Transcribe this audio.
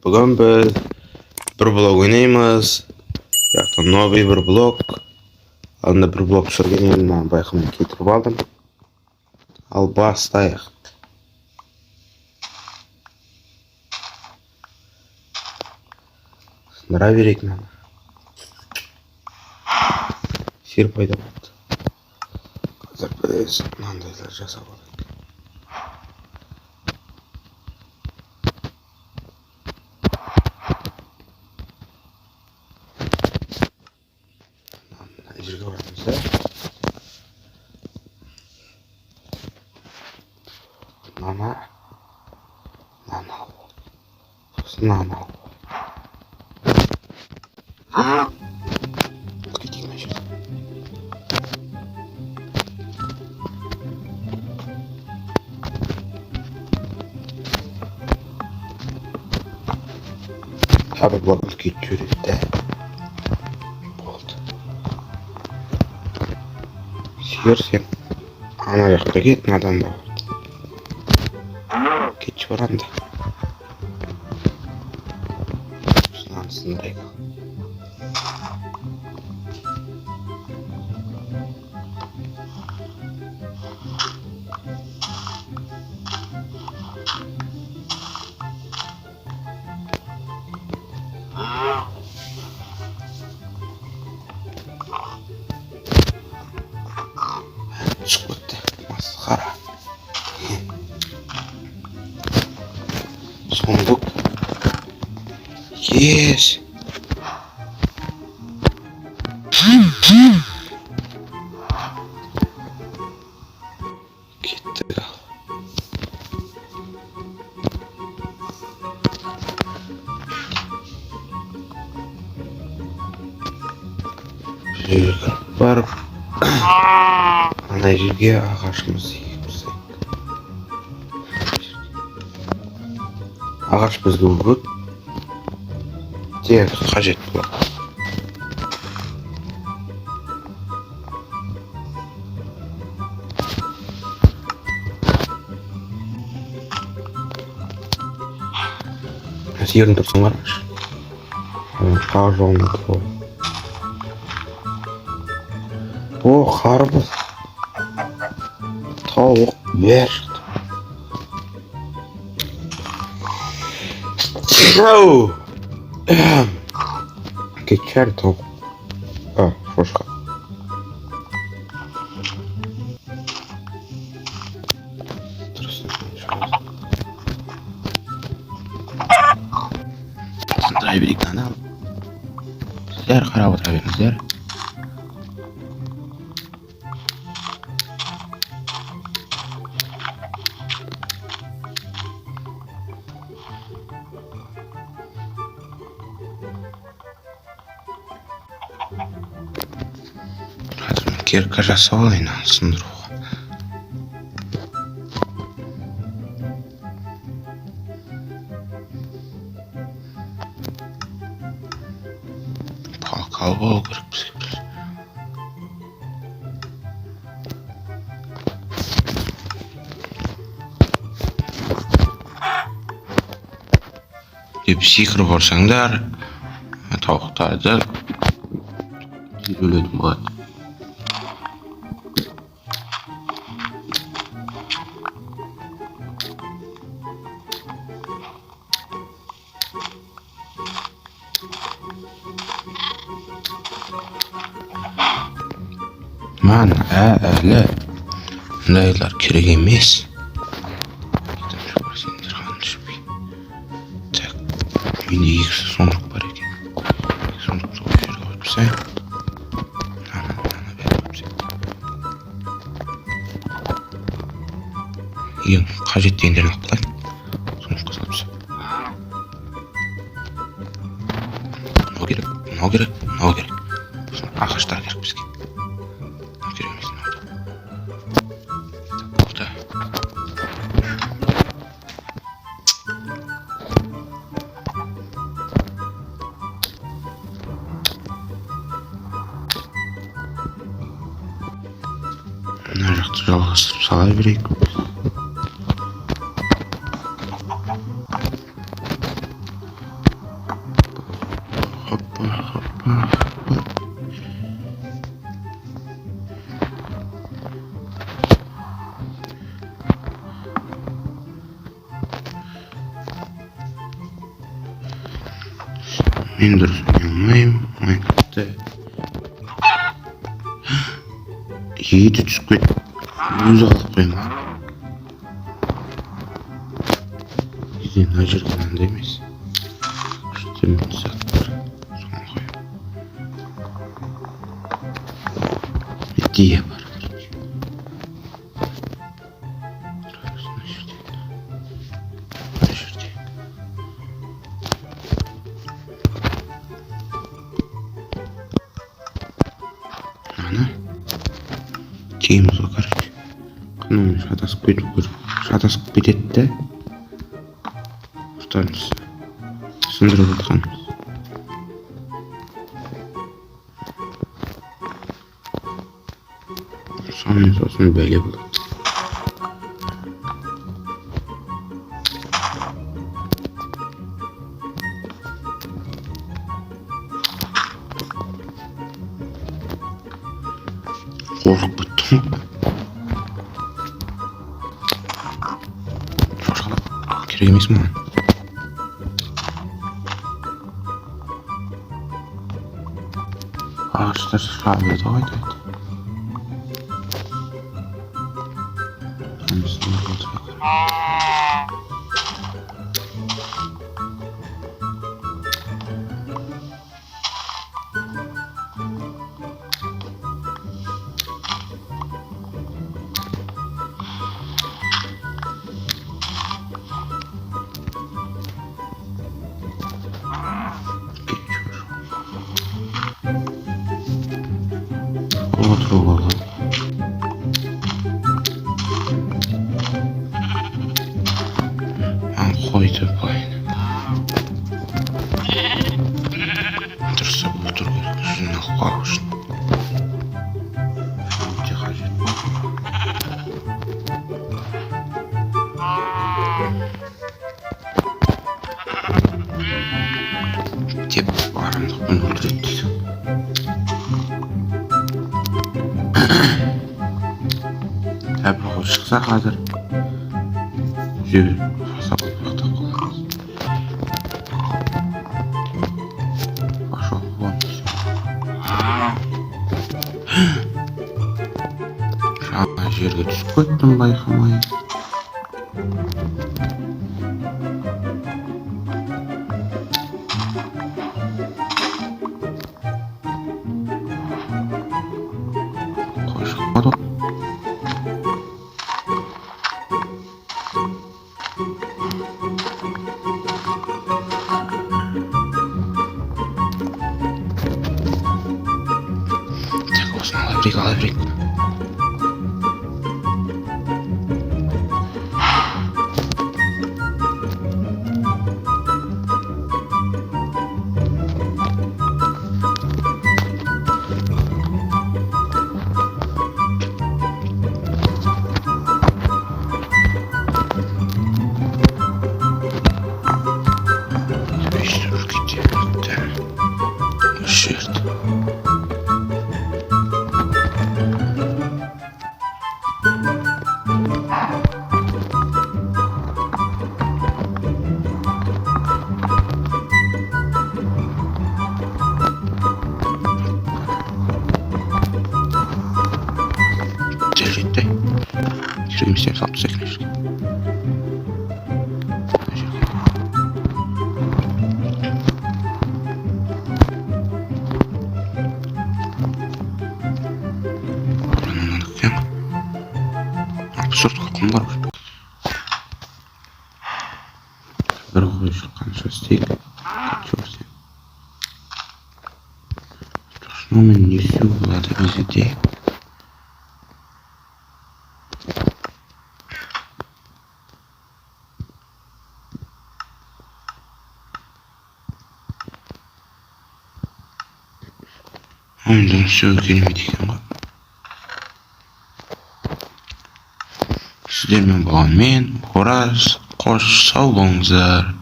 Бүгін біз бір блок ойнаймыз. Яқты новый бір блок. Алдында бір блок түсірген едім, маған байқамай кетіріп алдым. Ал бастайық. Сындыра берейік мені. Сер пайда болды. Қазір біз мынандайлар жасап алайық. Жерге барамыз, Нана. Кетейік мына жерден. Тағы блок үлкейтіп жібереді. Болды. Сүйерсең, ана жақта кет, надан да болды. Кетші барам да. Сындырайық. Шығып кетті, масқара. Соңдық. Yes. Кетті. Жерге барып, ана жерге ағашымыз егіп. Ағаш бізге көп. Тек қажет болады. Жерін тұрсын қарашы. Қар жолында тұр. О, қарбыз. Тауық бер шықты. Кетшер тауық. Шошқа. Сындыра берейік ана. Сіздер қарап отыра беріңіздер. Қазір мен керка жасап алайын сындыруға. Палкалы болу керек бізге. Деп секіріп барсаңдар, тауықтарды өлетін болады. Ман, әлі мұндайлар керек емес. Менде екі сондық бар екен. Екі сондық сол жерге қойып тастайын. Ана бәрі қойып тастайын. Ең қажет дегендерін алып қалайын. Сондыққа салып тастайын. Мынау керек, мынау керек, мынау керек. Ағаштар керек бізге. Мынау керек емес, мынау. Болды. Мына жақты жалғастырып сала берейік. Hoppa. Men dұрыс ойнамаймын Майнкрафтты. Еті түсіп кетті. Өзі қалып қойма. Бізден мына жерге мынандай емес. Үстемін саттыр. Соны қойып. Идея бар. Тейміз ғой, короче. Қанаумен шатасып кетеді де. Ұстаймыз. Сындырып отқанымыз. Сосын бәле болады. Қорқып біттім. Шошқалап керек емес маған. Ағаштар шабылды қайтайды. Отыру болған. Қойды бойын. Дұрыстап отыру керек. Жүзін алып үшін. Өте қажет. Деп барымдықпен өлтіреді дейді. Тәбір қой шықса қазір жер фасап бақтап қаламыз. Пошел вон. Жаңа жерге түсіп кеттім байқамай. Қой шықпады. Ала берейік. Şuraya 68. Абсурд какой бар. Bir koyuş kanşa steyik. Kaçıyoruz ya. Şunun nesi oladı bize de. Ondan sonra gelmedik ama. Sizlerмен болғанмен қош сау болыңыздар.